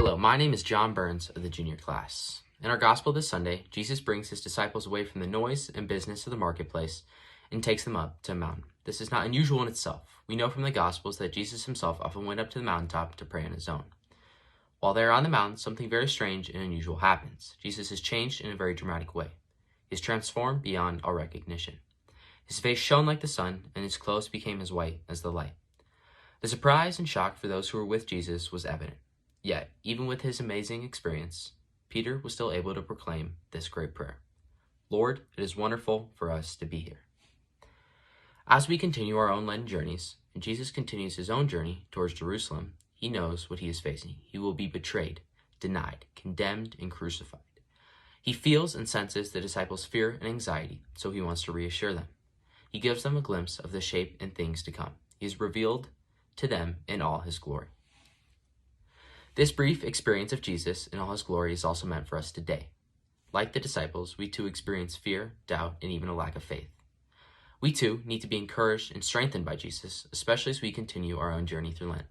Hello, my name is John Burns of the junior class. In our gospel this Sunday, Jesus brings his disciples away from the noise and business of the marketplace and takes them up to a mountain. This is not unusual in itself. We know from the gospels that Jesus himself often went up to the mountaintop to pray on his own. While they are on the mountain, something very strange and unusual happens. Jesus is changed in a very dramatic way. He is transformed beyond our recognition. His face shone like the sun, and his clothes became as white as the light. The surprise and shock for those who were with Jesus was evident. Yet, even with his amazing experience, Peter was still able to proclaim this great prayer. Lord, it is wonderful for us to be here. As we continue our own Lenten journeys, and Jesus continues his own journey towards Jerusalem, he knows what he is facing. He will be betrayed, denied, condemned, and crucified. He feels and senses the disciples' fear and anxiety, so he wants to reassure them. He gives them a glimpse of the shape and things to come. He is revealed to them in all his glory. This brief experience of Jesus in all his glory is also meant for us today. Like the disciples, we too experience fear, doubt, and even a lack of faith. We too need to be encouraged and strengthened by Jesus, especially as we continue our own journey through Lent.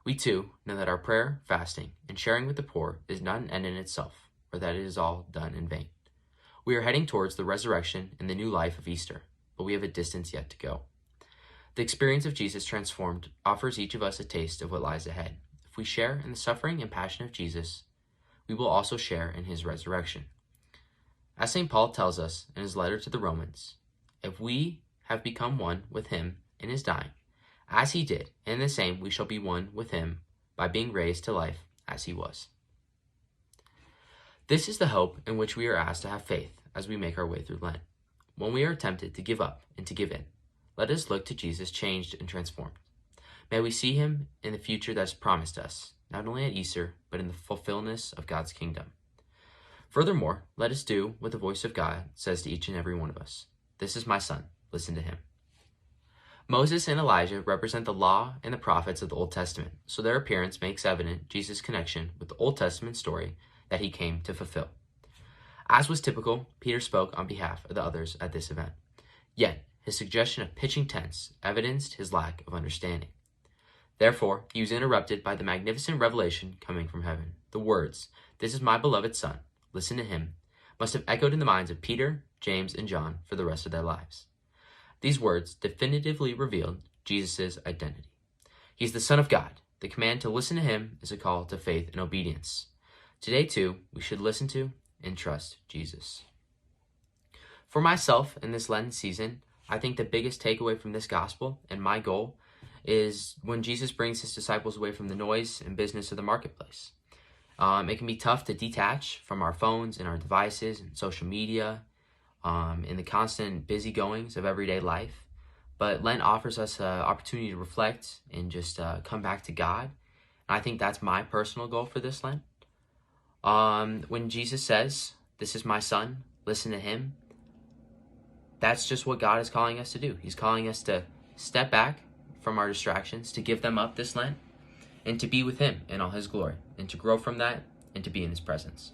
We too know that our prayer, fasting, and sharing with the poor is not an end in itself, or that it is all done in vain. We are heading towards the resurrection and the new life of Easter, but we have a distance yet to go. The experience of Jesus transformed offers each of us a taste of what lies ahead. If we share in the suffering and passion of Jesus, we will also share in his resurrection. As St. Paul tells us in his letter to the Romans, if we have become one with him in his dying, as he did, in the same we shall be one with him by being raised to life as he was. This is the hope in which we are asked to have faith as we make our way through Lent. When we are tempted to give up and to give in, let us look to Jesus changed and transformed. May we see him in the future that is promised us, not only at Easter, but in the fulfillment of God's kingdom. Furthermore, let us do what the voice of God says to each and every one of us. This is my son, listen to him. Moses and Elijah represent the law and the prophets of the Old Testament, so their appearance makes evident Jesus' connection with the Old Testament story that he came to fulfill. As was typical, Peter spoke on behalf of the others at this event. Yet, his suggestion of pitching tents evidenced his lack of understanding. Therefore, he was interrupted by the magnificent revelation coming from heaven. The words, "This is my beloved Son, listen to him," must have echoed in the minds of Peter, James, and John for the rest of their lives. These words definitively revealed Jesus' identity. He is the Son of God. The command to listen to him is a call to faith and obedience. Today, too, we should listen to and trust Jesus. For myself, in this Lenten season, I think the biggest takeaway from this gospel and my goal is when Jesus brings his disciples away from the noise and business of the marketplace. It can be tough to detach from our phones and our devices and social media and the constant busy goings of everyday life. But Lent offers us an opportunity to reflect and just come back to God. And I think that's my personal goal for this Lent. When Jesus says, "This is my son, listen to him," that's just what God is calling us to do. He's calling us to step back from our distractions, to give them up this Lent, and to be with him in all his glory, and to grow from that, and to be in his presence.